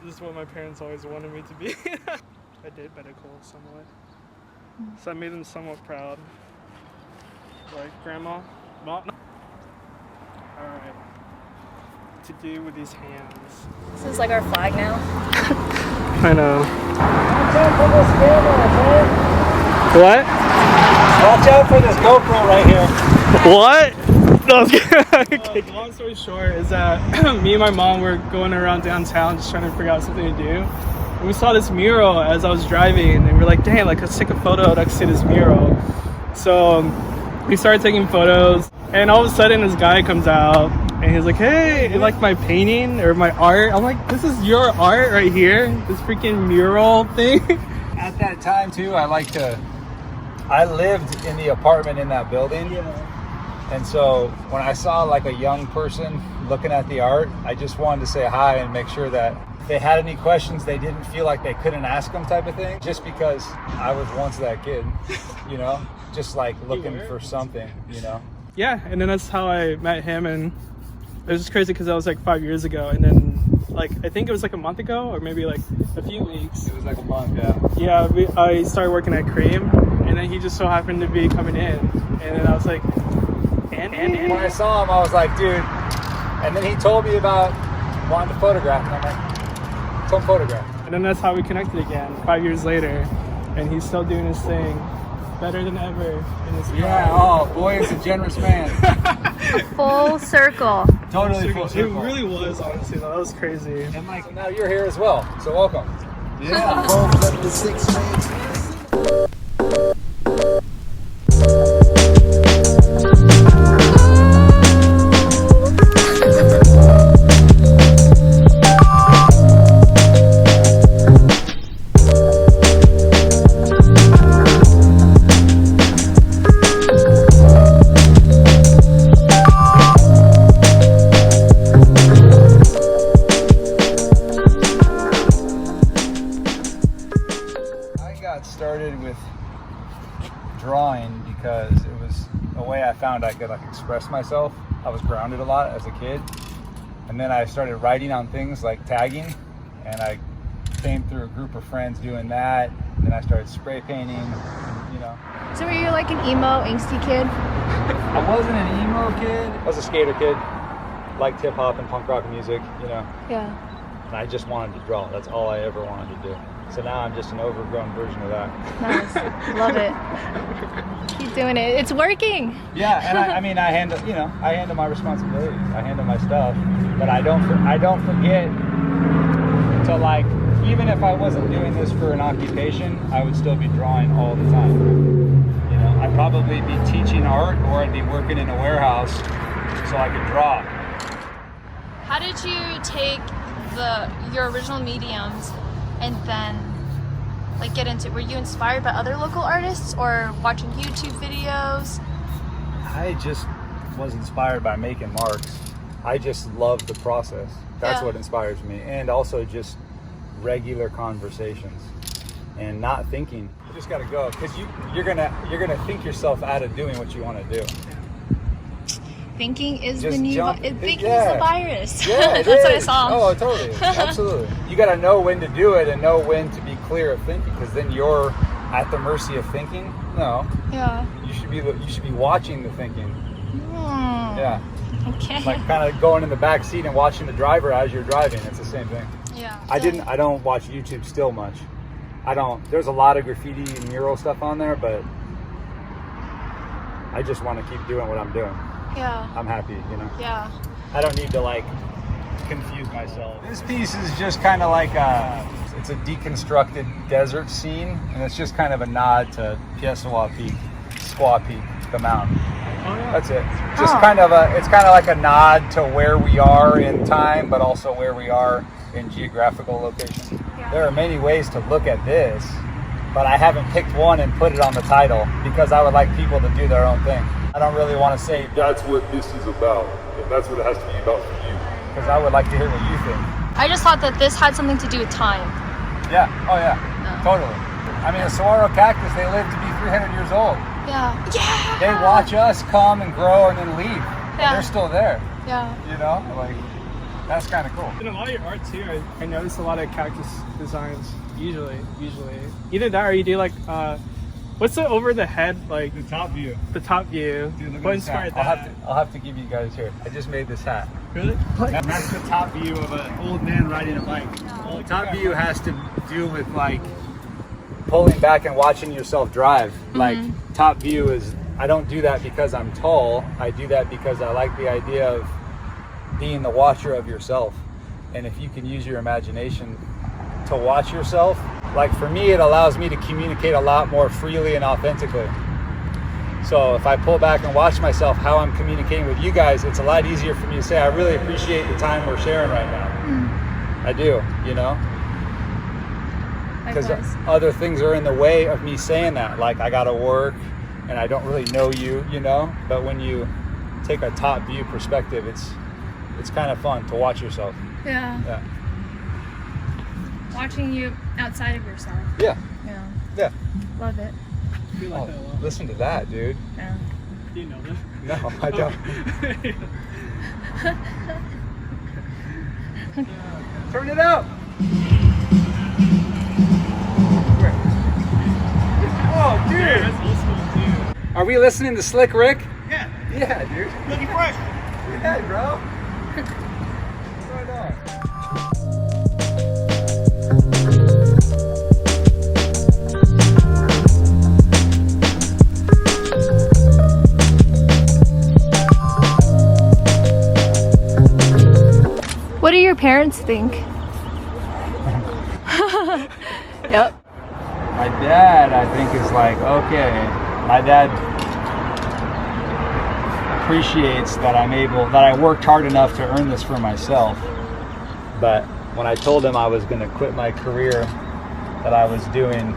This is what my parents always wanted me to be. I did medical somewhat. So I made them somewhat proud. Like, Grandma, Mom. Alright. What to do with these hands? This is like our flag now. I know. Watch out for this camera, okay? What? Watch out for this GoPro right here. What? No, okay. Long story short is that me and my mom were going around downtown just trying to figure out something to do. And we saw this mural as I was driving, and we were like, dang, like, let's take a photo next to this mural. So we started taking photos, and all of a sudden this guy comes out, and he's like, hey, you like my painting or my art? I'm like, this is your art right here? This freaking mural thing? At that time, too, I lived in the apartment in that building. And so when I saw like a young person looking at the art, I just wanted to say hi and make sure that if they had any questions, they didn't feel like they couldn't ask them type of thing. Just because I was once that kid, you know, just like looking for something, you know. Yeah, and then that's how I met him, and it was just crazy because that was like 5 years ago, and then like I think it was like a month ago or maybe like a few weeks. It was like a month, yeah. Yeah, I started working at Cream, and then he just so happened to be coming in, and then I was like, and when I saw him, I was like, dude. And then he told me about wanting to photograph, and I'm like, come photograph. And then that's how we connected again 5 years later, and he's still doing his thing better than ever in his Yeah, oh boy, is a generous man. Full circle. Totally full circle. It really was, honestly, though. That was crazy. And like now you're here as well, so welcome. Yeah. Started with drawing because it was a way I found I could like express myself. I was grounded a lot as a kid, and then I started writing on things like tagging, and I came through a group of friends doing that. And then I started spray painting, you know. So were you like an emo, angsty kid? I wasn't an emo kid. I was a skater kid, liked hip hop and punk rock music, you know. Yeah. And I just wanted to draw. That's all I ever wanted to do. So now I'm just an overgrown version of that. Nice. Love it. Keep doing it. It's working. Yeah, and I handle my responsibilities. I handle my stuff, but I don't forget to, like, even if I wasn't doing this for an occupation, I would still be drawing all the time. You know, I'd probably be teaching art, or I'd be working in a warehouse so I could draw. How did you take your original mediums and then like get into, were you inspired by other local artists or watching YouTube videos? I just was inspired by making marks. I just love the process. That's what inspires me. And also just regular conversations and not thinking. You just gotta go, because you're gonna think yourself out of doing what you want to do. Thinking is Just the new thinking is the virus. Yeah, That's what I saw. Oh, totally. Absolutely. You got to know when to do it and know when to be clear of thinking, because then you're at the mercy of thinking. No. Yeah. You should be watching the thinking. Yeah. Okay. Like kind of going in the back seat and watching the driver as you're driving. It's the same thing. Yeah. I don't watch YouTube still much. There's a lot of graffiti and mural stuff on there, but I just want to keep doing what I'm doing. Yeah. I'm happy, you know? Yeah. I don't need to like confuse myself. This piece is just kind of like it's a deconstructed desert scene, and it's just kind of a nod to Squaw Peak, the mountain. Oh, yeah. That's it. Just it's kind of like a nod to where we are in time, but also where we are in geographical location. Yeah. There are many ways to look at this, but I haven't picked one and put it on the title because I would like people to do their own thing. I don't really want to say that's what this is about, and that's what it has to be about for you. Because I would like to hear what you think. I just thought that this had something to do with time. Yeah, oh yeah, totally. I mean, a saguaro cactus, they live to be 300 years old. Yeah. Yeah. They watch us come and grow and then leave. Yeah. They're still there. Yeah. You know, like, That's kind of cool. In a lot of your art too, I noticed a lot of cactus designs. Usually, either that or you do like, what's the over the head like? The top view. The top view. Dude, look What at this hat. inspired that? I'll have to give you guys here. I just made this hat. Really? And that's the top view of an old man riding a bike. The top view has to do with like pulling back and watching yourself drive. Like top view is, I don't do that because I'm tall. I do that because I like the idea of being the watcher of yourself. And if you can use your imagination to watch yourself, like for me, it allows me to communicate a lot more freely and authentically. So if I pull back and watch myself, how I'm communicating with you guys, it's a lot easier for me to say, I really appreciate the time we're sharing right now. I do, you know? Because other things are in the way of me saying that. Like I gotta work and I don't really know you, you know? But when you take a top view perspective, it's kind of fun to watch yourself. Yeah. Watching you outside of yourself. Yeah. Yeah. Love it. I feel like that a lot. Listen to that, dude. Yeah. Do you know this? No, I don't. Turn it up. Oh, dude. Yeah, that's old school too. Are we listening to Slick Rick? Yeah. Yeah, dude. Looking fresh. Yeah, bro. Right on. What do your parents think? Yep. My dad, I think, is like, okay. My dad appreciates that I worked hard enough to earn this for myself. But when I told him I was going to quit my career that I was doing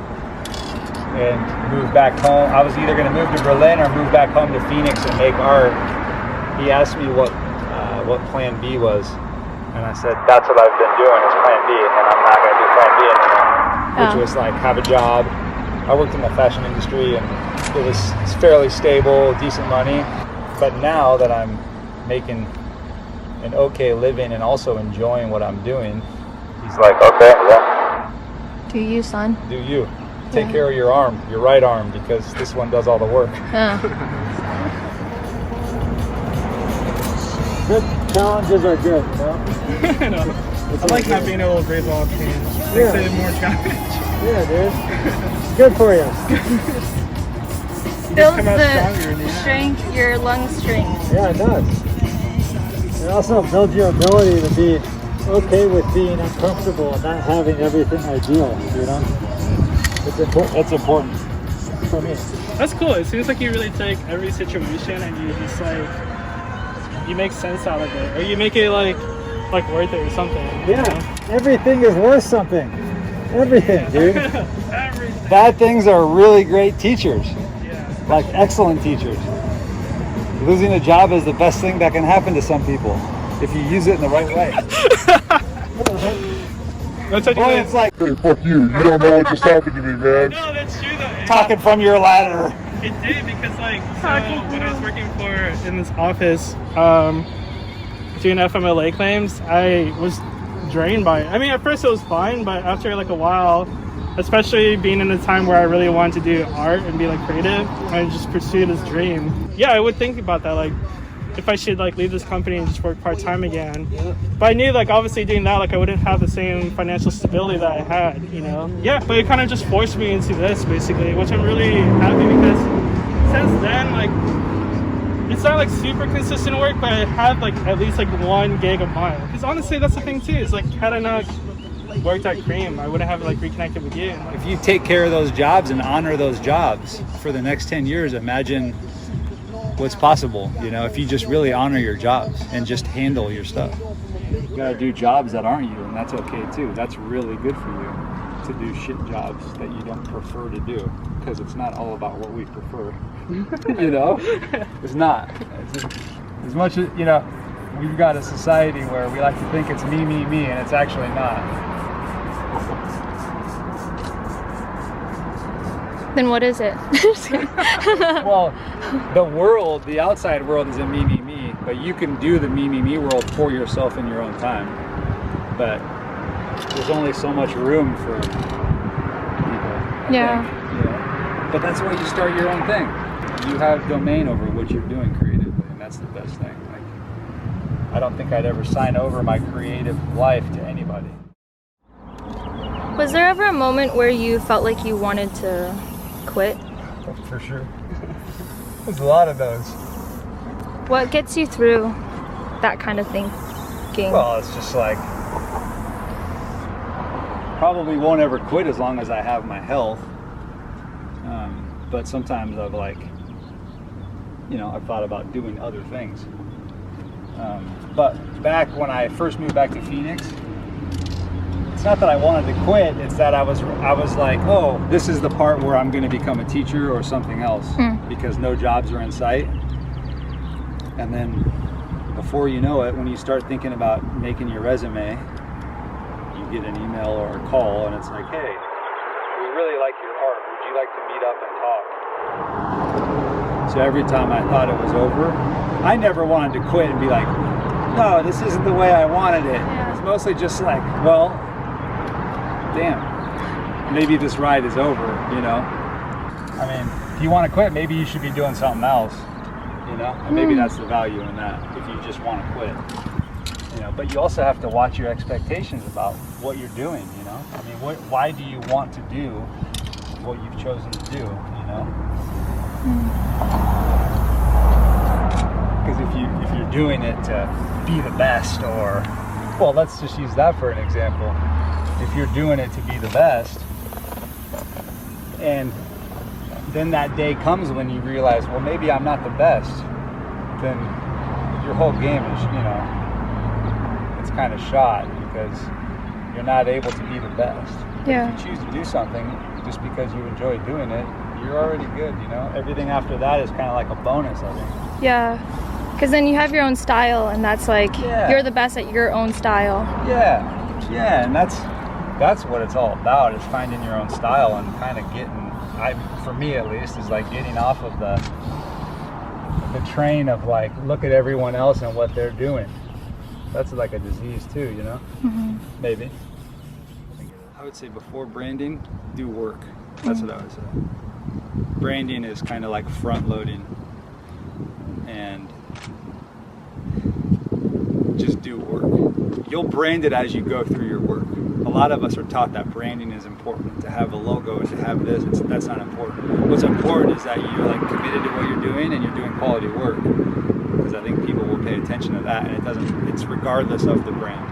and move back home, I was either going to move to Berlin or move back home to Phoenix and make art. He asked me what plan B was. And I said, that's what I've been doing, is plan B, and I'm not going to do plan B anymore. Which was like, have a job. I worked in the fashion industry, and it's fairly stable, decent money. But now that I'm making an okay living and also enjoying what I'm doing, he's like, okay, yeah. Do you, son? Do you. Take care of your arm, your right arm, because this one does all the work. Good challenges are good, you know? I like not being able to breathe while pain. Makes it more challenge. Yeah, dude. It's good for you. Builds come out stronger in the the end. strength, your lung strength. Yeah, it does. It also builds your ability to be okay with being uncomfortable and not having everything ideal, you know? It's important for me. That's cool. It seems like you really take every situation and you just like, you make sense out of it. Or you make it like worth it or something. Yeah, everything is worth something. Everything, dude. Everything. Bad things are really great teachers, Yeah. like excellent teachers. Losing a job is the best thing that can happen to some people if you use it in the right way. That's what Boy, you it's like Hey, fuck you. You don't know what just happened to me, man. No, that's true though. talking from your ladder. It did because like so when I was working in this office, doing FMLA claims, I was drained by it. I mean, at first it was fine, but after like a while, especially being in a time where I really wanted to do art and be like creative, I just pursued this dream. Yeah, I would think about that, like if I should like leave this company and just work part-time again. But I knew like obviously doing that, like I wouldn't have the same financial stability that I had, you know? Yeah, but it kind of just forced me into this basically, which I'm really happy because since then, like, it's not like super consistent work, but I have like at least like 1 gig a month. Because honestly, that's the thing too. It's like had I not worked at Cream, I wouldn't have like reconnected with you. And, like, If you take care of those jobs and honor those jobs for the next 10 years, imagine what's possible, you know, if you just really honor your jobs and just handle your stuff. You gotta do jobs that aren't you, and that's okay too. That's really good for you to do shit jobs that you don't prefer to do, because it's not all about what we prefer. You know, it's not. As much as, you know, we've got a society where we like to think it's me, and it's actually not. Then what is it? Well, the world, the outside world is a me, But you can do the me world for yourself in your own time. But there's only so much room for people. I think. But that's why you start your own thing. You have domain over what you're doing creatively, and that's the best thing. Like, I don't think I'd ever sign over my creative life to anybody. Was there ever a moment where you felt like you wanted to quit? For sure. There's a lot of those. What gets you through that kind of thinking? Well, it's just like, probably won't ever quit as long as I have my health. But sometimes I've I've thought about doing other things. But back when I first moved back to Phoenix, it's not that I wanted to quit, it's that I was like, oh, this is the part where I'm going to become a teacher or something else, because no jobs are in sight. And then before you know it, when you start thinking about making your resume, you get an email or a call and it's like, hey, we really like your art. Would you like to meet up and talk? So every time I thought it was over, I never wanted to quit and be like, no, this isn't the way I wanted it. It's mostly just like, well, damn, maybe this ride is over, I mean, if you want to quit, maybe you should be doing something else, and maybe that's the value in that, if you just want to quit. But you also have to watch your expectations about what you're doing, I mean, why do you want to do what you've chosen to do, Because if you're doing it to be the best, or, well, let's just use that for an example. If you're doing it to be the best, and then that day comes when you realize, well, maybe I'm not the best, then your whole game is, it's kind of shot, because you're not able to be the best. Yeah. If you choose to do something just because you enjoy doing it, you're already good, Everything after that is kind of like a bonus, I think. Yeah, because then you have your own style, and that's like, you're the best at your own style. Yeah, and that's what it's all about, is finding your own style and kind of for me at least, is like getting off of the train of like, look at everyone else and what they're doing. That's like a disease too, Maybe. I would say before branding, do work. That's what I would say. Branding is kind of like front loading, and just do work. You'll brand it as you go through your work. A lot of us are taught that branding is important, to have a logo and to have this. That's not important. What's important is that you're like committed to what you're doing and you're doing quality work, because I think people will pay attention to that, and it's regardless of the brand,